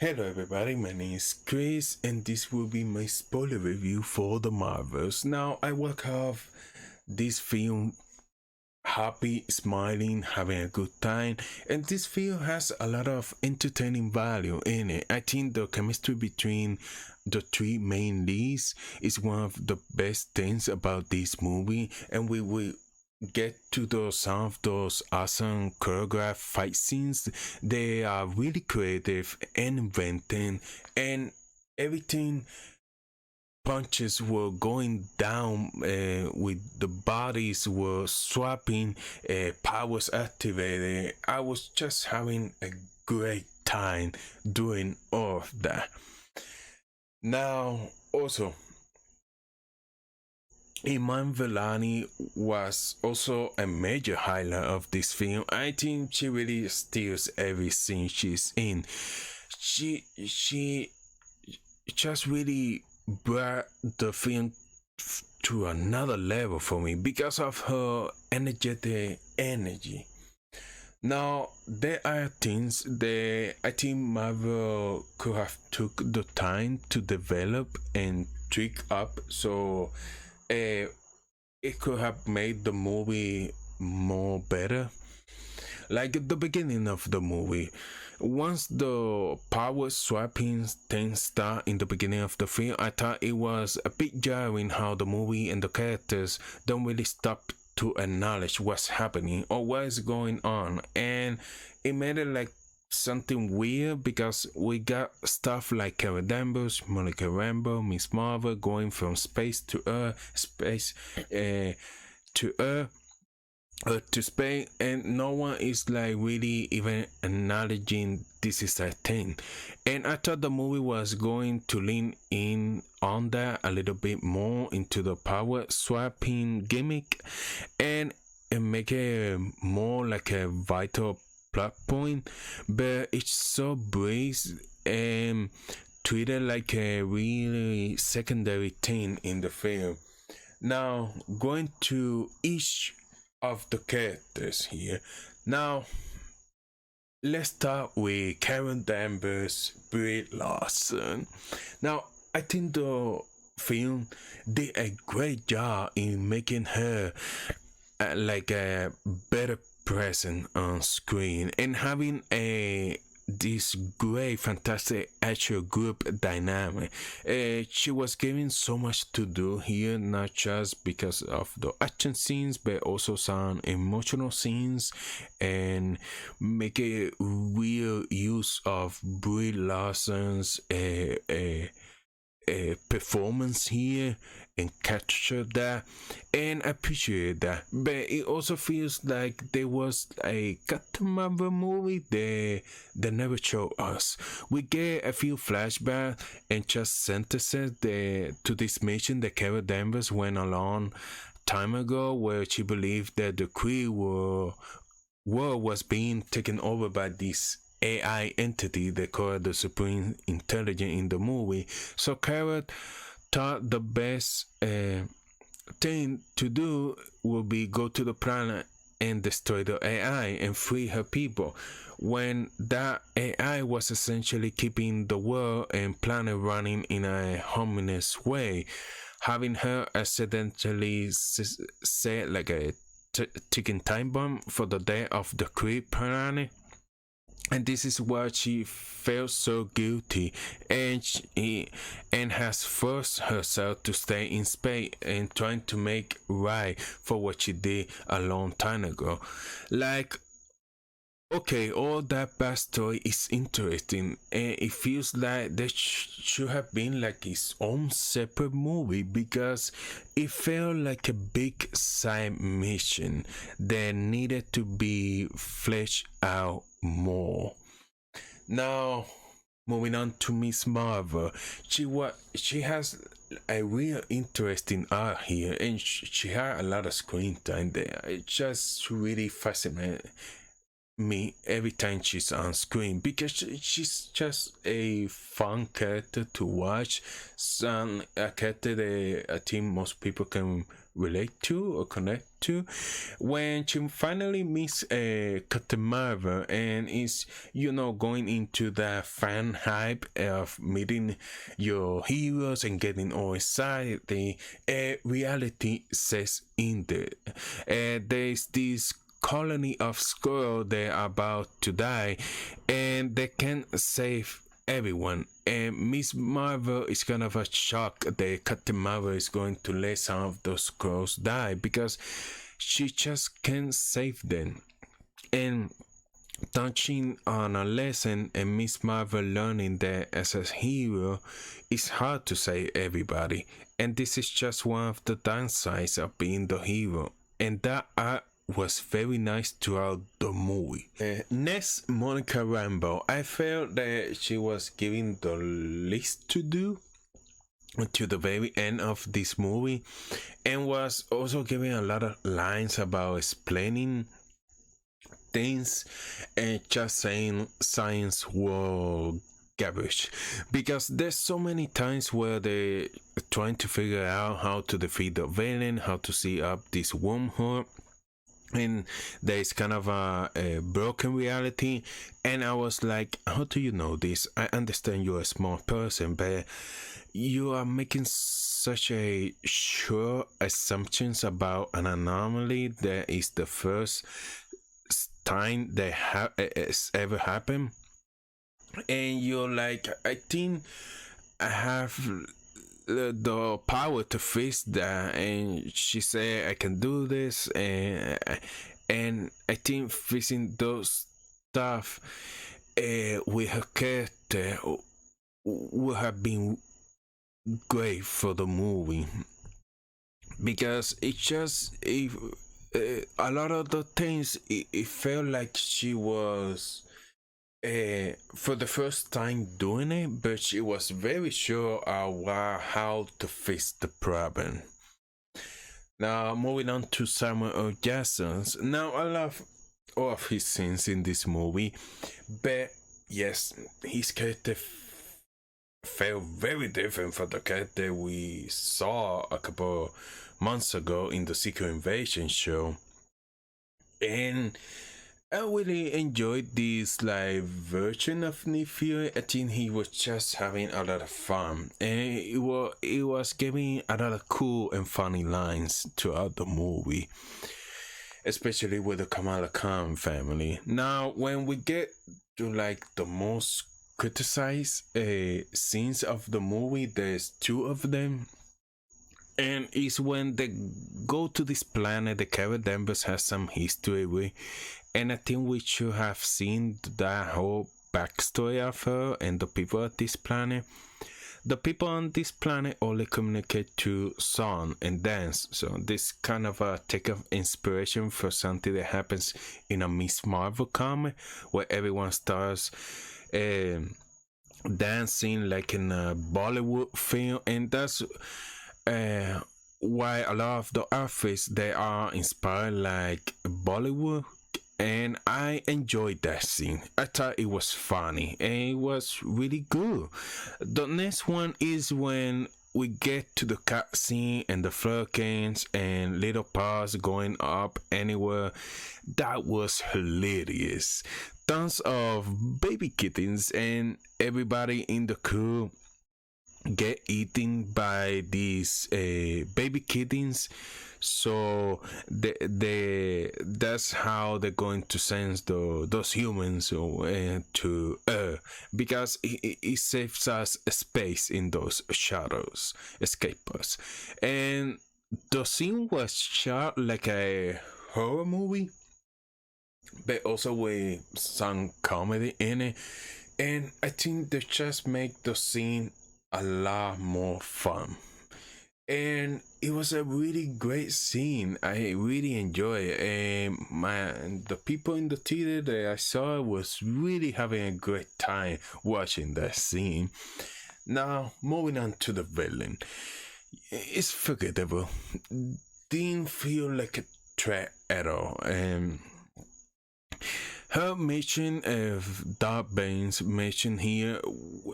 Hello everybody, my name is Chris and this will be my spoiler review for the Marvels. Now I walk off this film happy, smiling, having a good time, and this film has a lot of entertaining value in it. I think the chemistry between the three main leads is one of the best things about this movie, and we will get to some of those awesome choreographed fight scenes. They are really creative and inventing, and everything punches were going down with the bodies were swapping, powers activated. I was just having a great time doing all of that. Now also, Iman Vellani was also a major highlight of this film. I think she really steals every scene she's in. She just really brought the film to another level for me because of her energetic energy. Now there are things that I think Marvel could have took the time to develop and tweak up, so it could have made the movie more better. Like at the beginning of the movie, once the power swapping thing start in the beginning of the film, I thought it was a bit jarring how the movie and the characters don't really stop to acknowledge what's happening or what is going on, and it made it like something weird because we got stuff like Carol Danvers, Monica Rambeau, Miss Marvel going from space to Earth, space to Earth, to Spain, and no one is like really even acknowledging this is a thing. And I thought the movie was going to lean in on that a little bit more into the power swapping gimmick and make it more like a vital plot point, but it's so brief and treated like a really secondary thing in the film. Now going to each of the characters here. Now let's start with Karen Danvers, Brie Larson. Now I think the film did a great job in making her like a better present on screen and having this great fantastic actual group dynamic. She was given so much to do here, not just because of the action scenes but also some emotional scenes, and make a real use of Brie Larson's performance here and capture that and appreciate that. But it also feels like there was a Captain Marvel movie that never showed us. We get a few flashbacks and just sentences to this mission that Carol Danvers went a long time ago, where she believed that the Kree world was being taken over by this AI entity they call the Supreme Intelligence in the movie. So Carol thought the best thing to do would be go to the planet and destroy the AI and free her people, when that AI was essentially keeping the world and planet running in a harmonious way, having her accidentally set like a ticking time bomb for the death of the Kree planet. And this is why she felt so guilty, and has forced herself to stay in space and trying to make right for what she did a long time ago. Like, okay, all that backstory is interesting, and it feels like that should have been like its own separate movie because it felt like a big side mission that needed to be fleshed out more. Now moving on to Miss Marvel, she has a real interesting arc here, and she had a lot of screen time there. It just really fascinates me every time she's on screen because she's just a fun character to watch, a character that I think most people can relate to or connect to when she finally meets Captain Marvel and is, going into the fan hype of meeting your heroes and getting all excited. The reality says in there. There's this colony of squirrels, they're about to die, and they can save everyone. And Miss Marvel is kind of a shock that Captain Marvel is going to let some of those squirrels die because she just can't save them. And touching on a lesson and Miss Marvel learning that as a hero it's hard to save everybody, and this is just one of the downsides of being the hero, and that was very nice throughout the movie. Next, Monica Rambeau. I felt that she was given the least to do to the very end of this movie, and was also giving a lot of lines about explaining things and just saying science was garbage, because there's so many times where they trying to figure out how to defeat the villain, how to see up this wormhole, and there's kind of a broken reality, and I was like, how do you know this? I understand you're a smart person, but you are making such a sure assumptions about an anomaly that is the first time that has ever happened, and you're like, I think I have the power to face that. And she said I can do this, and I think facing those stuff with her character would have been great for the movie, because a lot of the things it felt like she was for the first time doing it, but she was very sure how to fix the problem. Now, moving on to Samuel L. Jackson. Now, I love all of his scenes in this movie, but yes, his character felt very different from the character we saw a couple months ago in the Secret Invasion show. And I really enjoyed this live version of Nick Fury. I think he was just having a lot of fun, and it was giving a lot of cool and funny lines throughout the movie, especially with the Kamala Khan family. Now, when we get to like the most criticized scenes of the movie, there's two of them. And it's when they go to this planet the Carol Danvers has some history with, and I think we should have seen that whole backstory of her and the people at this planet. The people on this planet only communicate to song and dance, so this kind of a take of inspiration for something that happens in a Miss Marvel comic, where everyone starts dancing like in a Bollywood film, and that's why a lot of the outfits they are inspired like Bollywood, and I enjoyed that scene. I thought it was funny and it was really good. The next one is when we get to the cat scene and the flurkins and little paws going up anywhere. That was hilarious. Tons of baby kittens and everybody in the crew get eaten by these baby kittens, so that's how they're going to sense those humans to Earth, because it saves us space in those shadows escapers. And the scene was shot like a horror movie, but also with some comedy in it, and I think they just make the scene a lot more fun, and it was a really great scene. I really enjoyed it, and the people in the theater that I saw was really having a great time watching that scene. Now, moving on to the villain, it's forgettable. Didn't feel like a threat at all, and Her mission of Dark Bane's mission here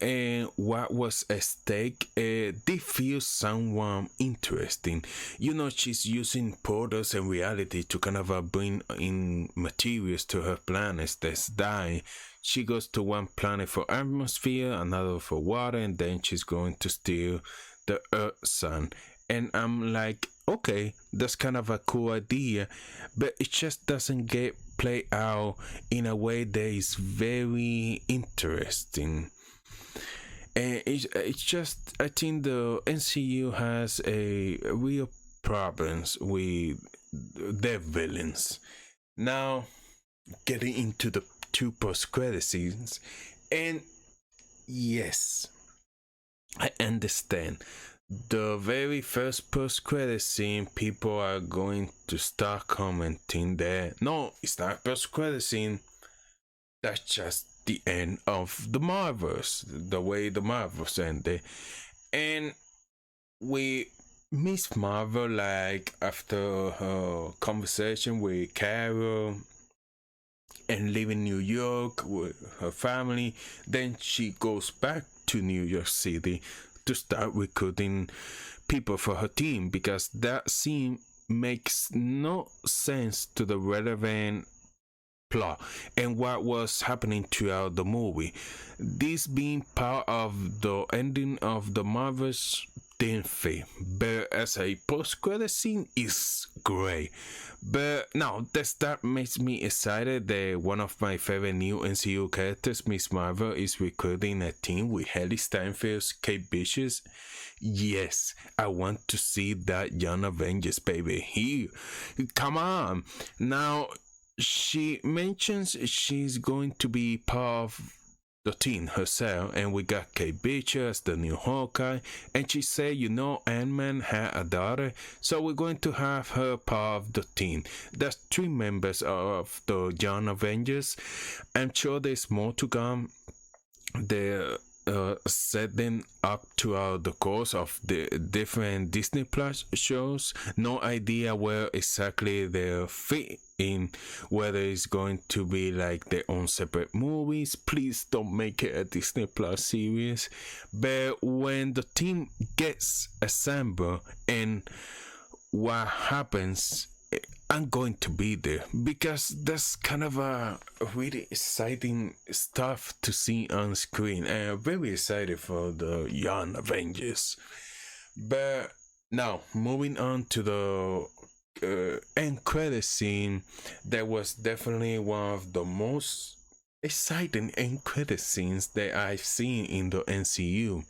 and what was at stake did feel somewhat interesting. You know, she's using portals and reality to kind of bring in materials to her planets that's dying. She goes to one planet for atmosphere, another for water, and then she's going to steal the Earth Sun. And I'm like, okay, that's kind of a cool idea, but it just doesn't get played out in a way that is very interesting. And it's just, I think the NCU has a real problems with their villains. Now, getting into the two post-credit scenes, and yes, I understand. The very first post-credit scene, people are going to start commenting that no, it's not post-credit scene. That's just the end of the Marvels, the way the Marvels ended, and we Miss Marvel, like after her conversation with Carol and leaving New York with her family, then she goes back to New York City to start recruiting people for her team, because that scene makes no sense to the relevant plot and what was happening throughout the movie. This being part of the ending of the Marvels didn't fit, but as a post-credit scene is great. But now that makes me excited that one of my favorite new NCU characters, Miss Marvel, is recruiting a team with Hailee Steinfeld's Kate Bishop. Yes, I want to see that Young Avengers, baby. Here, come on. Now, she mentions she's going to be part of the team herself, and we got Kate Bishop as the new Hawkeye, and she said, you know, Ant-Man had a daughter, so we're going to have her part of the team. That's 3 members of the Young Avengers. I'm sure there's more to come. They're setting up throughout the course of the different Disney Plus shows. No idea where exactly they'll fit in, whether it's going to be like their own separate movies. Please don't make it a Disney Plus series. But when the team gets assembled and what happens, I'm going to be there, because that's kind of a really exciting stuff to see on screen, and I'm very excited for the Young Avengers. But now, moving on to the end credit scene, that was definitely one of the most exciting end credit scenes that I've seen in the NCU.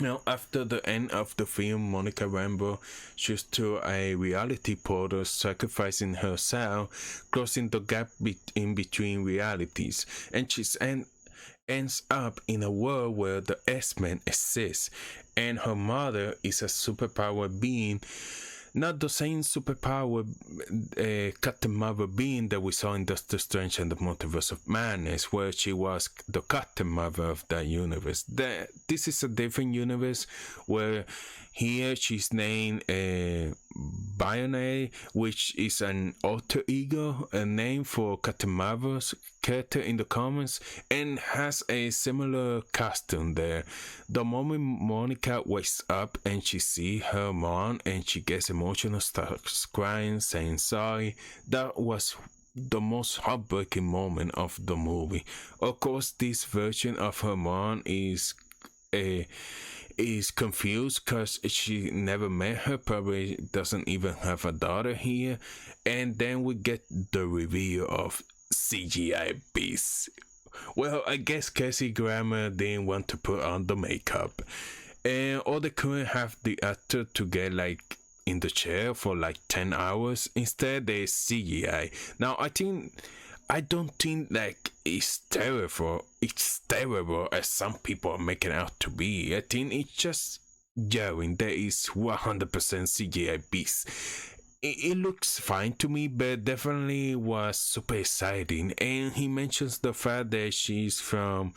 Now, after the end of the film, Monica Rambeau shoots to a reality portal, sacrificing herself, closing the gap in between realities, and ends up in a world where the X-Men exist, and her mother is a superpowered being. Not the same superpower Captain Marvel being that we saw in Doctor Strange and the Multiverse of Madness, where she was the Captain Marvel of that universe. This is a different universe where here she's named Bionnaire, which is an alter ego, a name for Captain Marvel's character in the comics, and has a similar costume there. The moment Monica wakes up and she sees her mom and she gets emotional, starts crying, saying sorry, that was the most heartbreaking moment of the movie. Of course, this version of her mom is confused because she never met her, probably doesn't even have a daughter here, and then we get the reveal of CGI Beast. Well, I guess Kelsey Grammer didn't want to put on the makeup, and all they couldn't have the actor to get like in the chair for like 10 hours. Instead, they CGI. Now, I don't think like it's terrible. It's terrible as some people are making out to be. I think it's just jarring. There is 100% CGI Beast. It looks fine to me, but definitely was super exciting. And he mentions the fact that she's from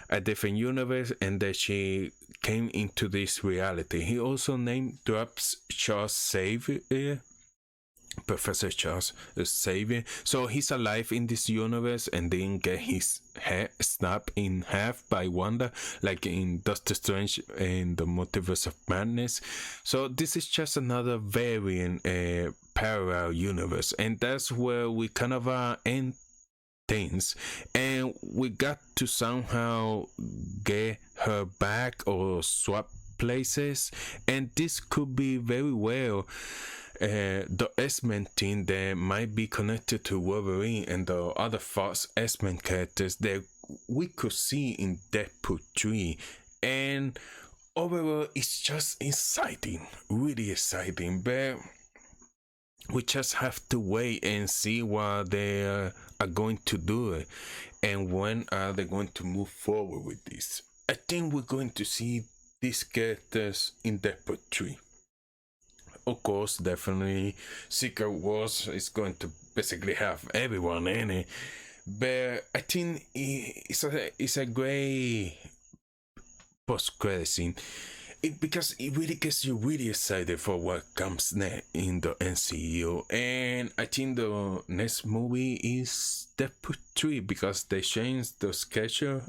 a different universe and that she came into this reality. He also name drops Charles Xavier, Professor Charles Xavier. So he's alive in this universe and then get his head snapped in half by Wanda, like in Doctor Strange in the Multiverse of Madness. So this is just another variant, parallel universe, and that's where we kind of end things, and we got to somehow get her back or swap places, and this could be very well the X-Men team that might be connected to Wolverine and the other Fox X-Men characters that we could see in Deadpool 3. And overall, it's just exciting, really exciting, but we just have to wait and see what they are going to do and when are they going to move forward with this. I think we're going to see these characters in Deadpool 3. Of course, definitely Secret Wars is going to basically have everyone in it, but I think it's a great post-credit scene. Because it really gets you really excited for what comes next in the MCU, and I think the next movie is Deadpool 3 because they changed the schedule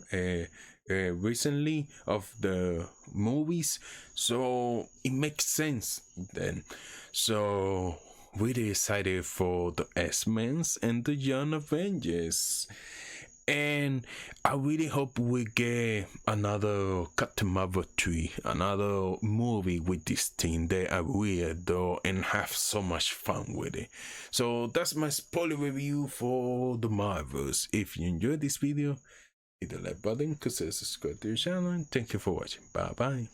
recently of the movies, so it makes sense then. So really excited for the X-Men and the Young Avengers. And I really hope we get another Captain Marvel 3, another movie with this team that I really adore and have so much fun with it. So that's my spoiler review for the Marvels. If you enjoyed this video, hit the like button, consider subscribe to the channel, and thank you for watching. Bye bye.